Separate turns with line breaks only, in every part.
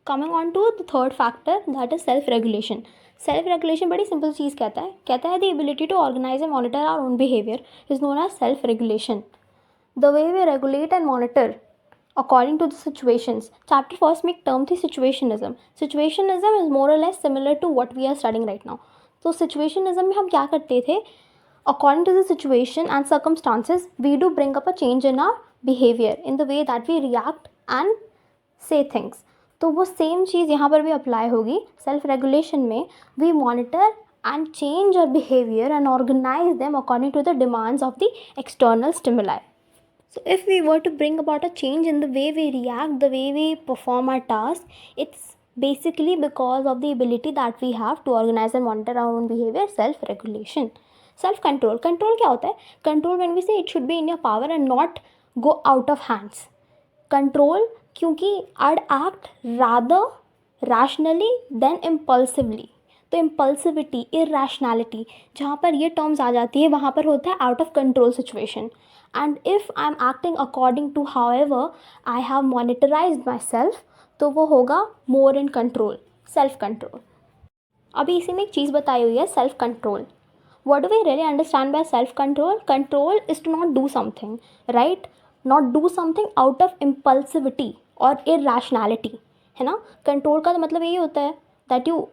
Coming on to the third factor, that is self regulation. Self regulation बड़ी simple चीज़ कहता है the ability to organise and monitor our own behaviour is known as self regulation. The way we regulate and monitor according to the situations. Chapter first में एक term थी situationism. Situationism is more or less similar to what we are studying right now. तो situationism में हम क्या करते थे? According to the situation and circumstances, we do bring up a change in our behavior, in the way that we react and say things. तो वो same चीज़ यहाँ पर भी अप्लाई होगी. सेल्फ रेगुलेशन में we monitor and change our behavior and organize them according to the demands of the external stimuli. So if we were to bring about a change in the way we react, the way we perform our task, it's basically because of the ability that we have to organize and monitor our own behavior, self-regulation. Self-control. Control क्या होता है? Control when we say it should be in your power and not go out of hands. Control क्योंकि I'd act rather rationally than impulsively. तो impulsivity, irrationality, जहाँ पर ये terms आ जाती है वहाँ पर होता है out of control situation. And if I am acting according to however I have monitorised myself, तो वो होगा more in control, self control. अभी इसी में एक चीज़ बताई हुई है, self control. What do we really understand by self control? Control is to not do something, right? Not do something out of impulsivity और इरेशनैलिटी, है ना. कंट्रोल का तो मतलब यही होता है that you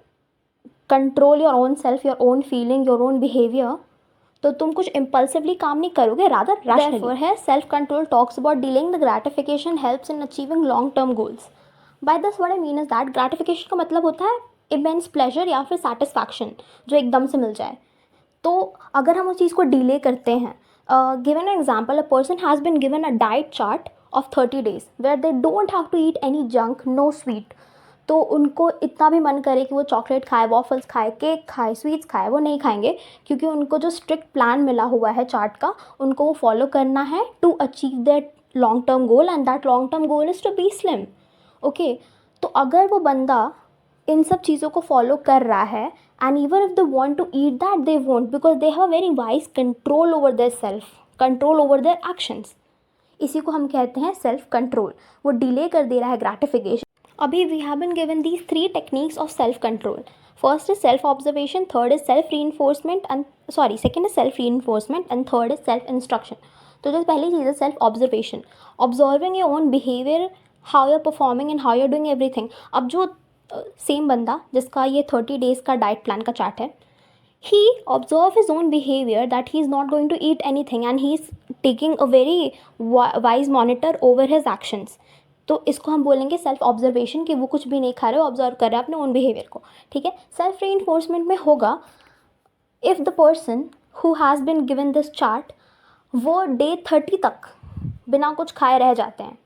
control your own self, your own feeling, your own behaviour. तो तुम कुछ इम्पल्सिवली काम नहीं करोगे, रादर रैशनली है. Self control talks about dealing the gratification helps in achieving long term goals. By this what I mean is that gratification का मतलब होता है इमेंस प्लेजर या फिर सेटिस्फैक्शन जो एकदम से मिल जाए. तो अगर हम उस चीज़ को डिले करते हैं, given an example, a person has been given a diet chart of 30 days where they don't have to eat any junk, no sweet. तो उनको इतना भी मन करे कि वो चॉकलेट खाए, वॉफल्स खाए, केक खाए, स्वीट्स खाए, वो नहीं खाएंगे क्योंकि उनको जो स्ट्रिक्ट प्लान मिला हुआ है चार्ट का, उनको वो फॉलो करना है to achieve that long term goal, and that long term goal is to be slim. Okay, तो अगर वो बंदा इन सब चीज़ों को फॉलो कर रहा है and even if they want to eat that they won't, because they have a very wise control over their self, control over their actions. इसी को हम कहते हैं सेल्फ कंट्रोल. वो डिले कर दे रहा है ग्रेटिफिकेशन. अभी we have been given these 3 techniques of self control. First is self observation, third is self reinforcement second is self reinforcement and third is self instruction. तो जो पहली चीज़ है self observation, observing your own behaviour, how you are performing and how you are doing everything. अब जो same बंदा जिसका ये 30 days का डाइट प्लान का चार्ट है, he observe his own behavior that he is not going to eat anything and he is taking a very wise monitor over his actions. तो इसको हम बोलेंगे सेल्फ ऑब्जर्वेशन, कि वो कुछ भी नहीं खा रहे हो, ऑब्जर्व कर रहे हैं अपने ओन बिहेवियर को. ठीक है. सेल्फ रीइंफोर्समेंट में होगा if the person who has been given this chart वो डे 30 तक बिना कुछ खाए रह जाते हैं,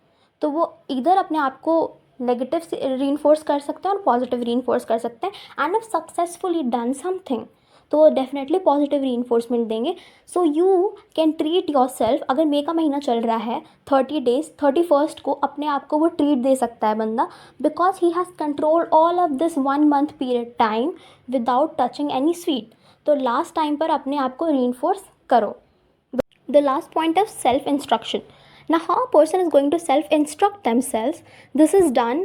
तो वो इधर अपने आप को नेगेटिव से रीइंफोर्स कर सकते हैं और पॉजिटिव रीइंफोर्स कर सकते हैं. And if successfully done something तो वो डेफिनेटली पॉजिटिव रीइंफोर्समेंट देंगे. So you can treat your self. अगर मई का महीना चल रहा है 30 days, 31st को अपने आप को वो ट्रीट दे सकता है बंदा, because he has control all of this 1 month period time without touching any sweet. तो लास्ट टाइम पर अपने आप को रीइंफोर्स करो. The last point of self instruction. Now how a person is going to self instruct themselves, this is done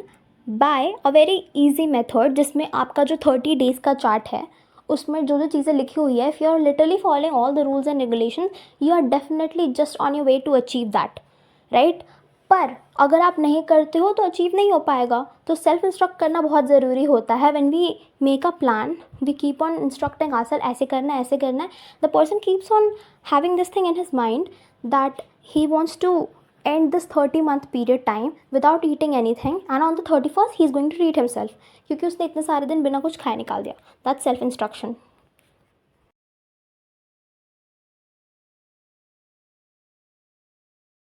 by a very easy method जिसमें आपका जो 30 days का चार्ट है उसमें जो जो चीज़ें लिखी हुई है, if you are literally following all the rules and regulation, you are definitely just on your way to achieve that, right. पर अगर आप नहीं करते हो तो अचीव नहीं हो पाएगा. तो सेल्फ इंस्ट्रक्ट करना बहुत ज़रूरी होता है. When we make a plan we keep on instructing ourselves, ऐसे करना है, ऐसे करना है. The person keeps on having this thing in his mind that he wants to end this 30-month period time without eating anything, and on the 31st he is going to treat himself क्योंकि उसने इतने सारे दिन बिना कुछ खाए निकाल दिया. That's self instruction.